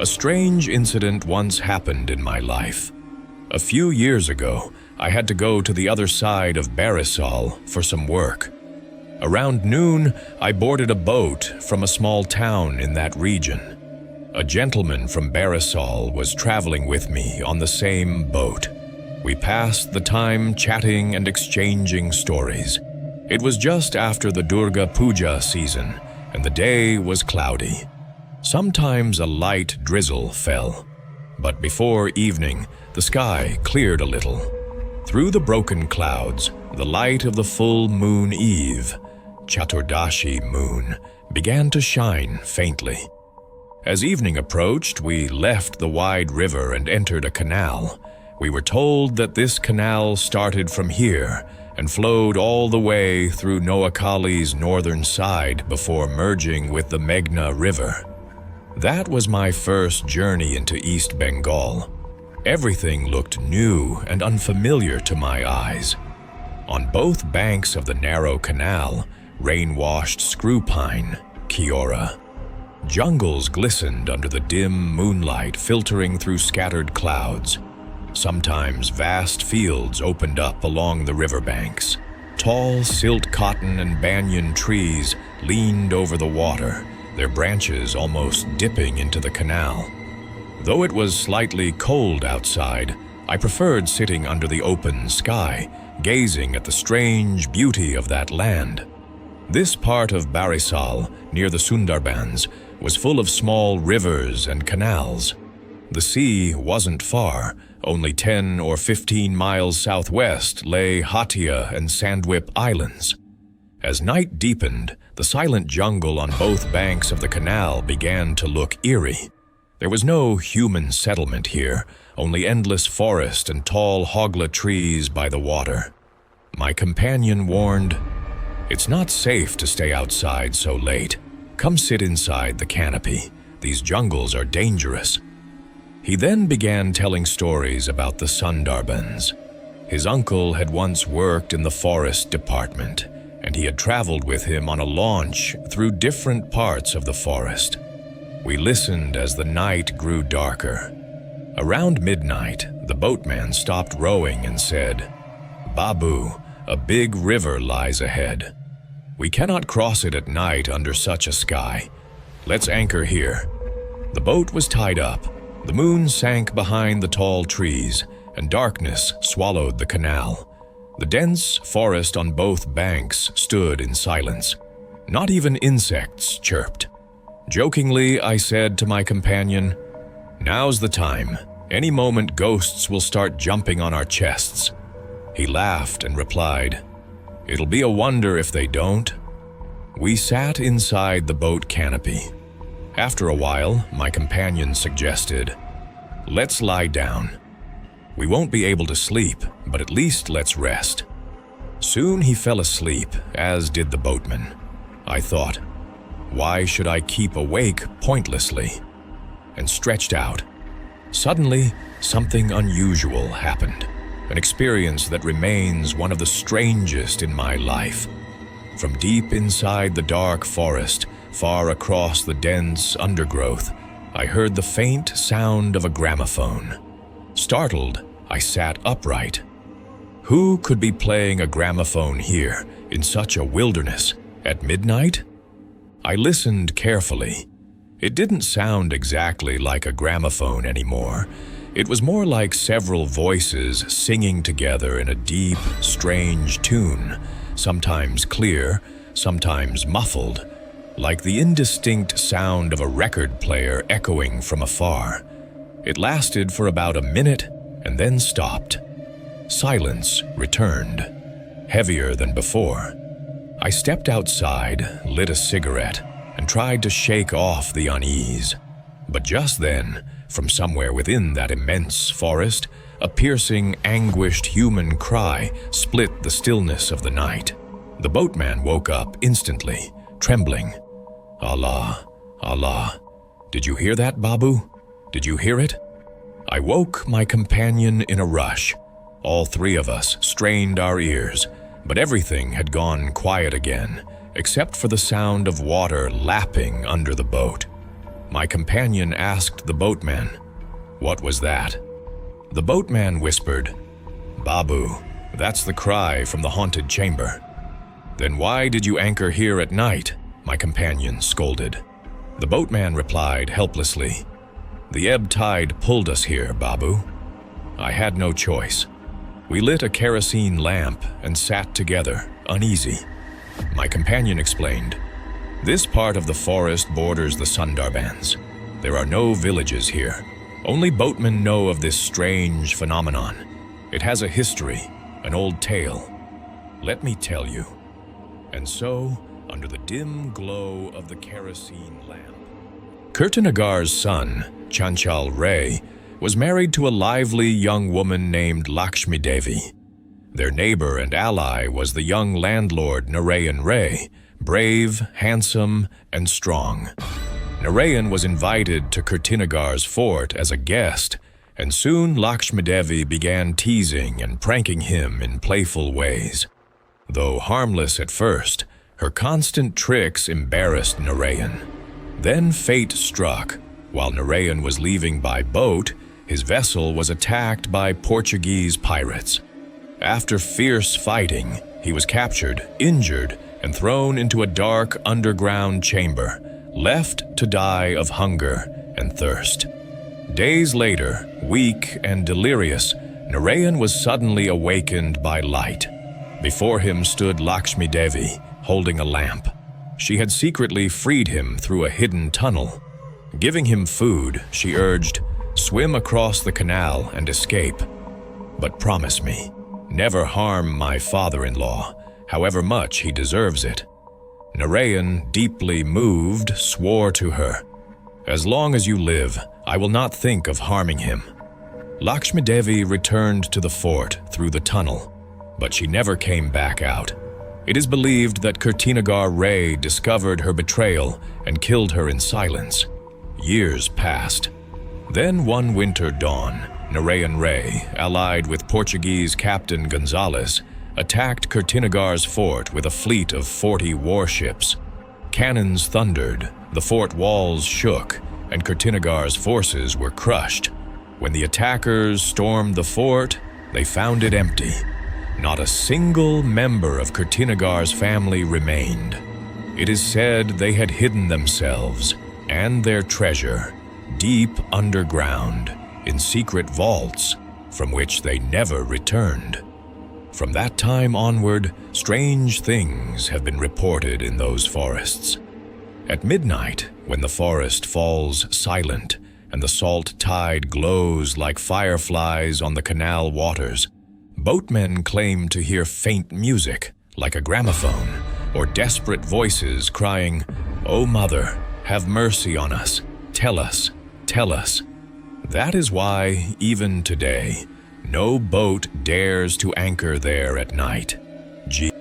A strange incident once happened in my life. A few years ago, I had to go to the other side of Barisal for some work. Around noon, I boarded a boat from a small town in that region. A gentleman from Barisal was traveling with me on the same boat. We passed the time chatting and exchanging stories. It was just after the Durga Puja season, and the day was cloudy. Sometimes a light drizzle fell, but before evening, the sky cleared a little. Through the broken clouds, the light of the full moon eve, Chaturdashi moon, began to shine faintly. As evening approached, we left the wide river and entered a canal. We were told that this canal started from here and flowed all the way through Noakhali's northern side before merging with the Meghna River. That was my first journey into East Bengal. Everything looked new and unfamiliar to my eyes. On both banks of the narrow canal, rain-washed screw pine, Kiora. Jungles glistened under the dim moonlight filtering through scattered clouds. Sometimes vast fields opened up along the riverbanks. Tall silt cotton and banyan trees leaned over the water, their branches almost dipping into the canal. Though it was slightly cold outside, I preferred sitting under the open sky, gazing at the strange beauty of that land. This part of Barisal, near the Sundarbans, was full of small rivers and canals. The sea wasn't far. Only 10 or 15 miles southwest lay Hatia and Sandwip Islands. As night deepened, the silent jungle on both banks of the canal began to look eerie. There was no human settlement here, only endless forest and tall hogla trees by the water. My companion warned, "It's not safe to stay outside so late. Come sit inside the canopy. These jungles are dangerous." He then began telling stories about the Sundarbans. His uncle had once worked in the forest department, and he had traveled with him on a launch through different parts of the forest. We listened as the night grew darker. Around midnight, the boatman stopped rowing and said, "Babu, a big river lies ahead. We cannot cross it at night under such a sky. Let's anchor here." The boat was tied up. The moon sank behind the tall trees, and darkness swallowed the canal. The dense forest on both banks stood in silence. Not even insects chirped. Jokingly, I said to my companion, "Now's the time. Any moment ghosts will start jumping on our chests." He laughed and replied, "It'll be a wonder if they don't." We sat inside the boat canopy. After a while, my companion suggested, "Let's lie down. We won't be able to sleep, but at least let's rest." Soon he fell asleep, as did the boatman. I thought, why should I keep awake pointlessly? And stretched out. Suddenly, something unusual happened, an experience that remains one of the strangest in my life. From deep inside the dark forest, far across the dense undergrowth, I heard the faint sound of a gramophone. Startled, I sat upright. Who could be playing a gramophone here, in such a wilderness, at midnight? I listened carefully. It didn't sound exactly like a gramophone anymore. It was more like several voices singing together in a deep, strange tune, sometimes clear, sometimes muffled, like the indistinct sound of a record player echoing from afar. It lasted for about a minute and then stopped. Silence returned, heavier than before. I stepped outside, lit a cigarette, and tried to shake off the unease. But just then, from somewhere within that immense forest, a piercing, anguished human cry split the stillness of the night. The boatman woke up instantly, trembling. "Allah, Allah. Did you hear that, Babu? Did you hear it?" I woke my companion in a rush. All three of us strained our ears, but everything had gone quiet again, except for the sound of water lapping under the boat. My companion asked the boatman, "What was that?" The boatman whispered, "Babu, that's the cry from the haunted chamber." "Then why did you anchor here at night?" my companion scolded. The boatman replied helplessly, "The ebb tide pulled us here, Babu. I had no choice. We lit a kerosene lamp and sat together, uneasy." My companion explained, "This part of the forest borders the Sundarbans. There are no villages here. Only boatmen know of this strange phenomenon. It has a history, an old tale. Let me tell you." And so, under the dim glow of the kerosene lamp, Kirtinagar's son, Chanchal Ray, was married to a lively young woman named Lakshmi Devi. Their neighbor and ally was the young landlord Narayan Ray, brave, handsome, and strong. Narayan was invited to Kirtinagar's fort as a guest, and soon Lakshmi Devi began teasing and pranking him in playful ways. Though harmless at first, her constant tricks embarrassed Narayan. Then fate struck. While Narayan was leaving by boat, his vessel was attacked by Portuguese pirates. After fierce fighting, he was captured, injured, and thrown into a dark underground chamber, left to die of hunger and thirst. Days later, weak and delirious, Narayan was suddenly awakened by light. Before him stood Lakshmi Devi, holding a lamp. She had secretly freed him through a hidden tunnel. Giving him food, she urged, "Swim across the canal and escape. But promise me, never harm my father-in-law, however much he deserves it." Narayan, deeply moved, swore to her, "As long as you live, I will not think of harming him." Lakshmi Devi returned to the fort through the tunnel, but she never came back out. It is believed that Kirtinagar Ray discovered her betrayal and killed her in silence. Years passed. Then one winter dawn, Narayan Ray, allied with Portuguese Captain Gonzalez, attacked Kirtinagar's fort with a fleet of 40 warships. Cannons thundered, the fort walls shook, and Kirtinagar's forces were crushed. When the attackers stormed the fort, they found it empty. Not a single member of Kirtinagar's family remained. It is said they had hidden themselves and their treasure deep underground in secret vaults from which they never returned. From that time onward, strange things have been reported in those forests. At midnight, when the forest falls silent and the salt tide glows like fireflies on the canal waters, boatmen claim to hear faint music, like a gramophone, or desperate voices crying, "O Mother, have mercy on us, tell us, tell us." That is why, even today, no boat dares to anchor there at night.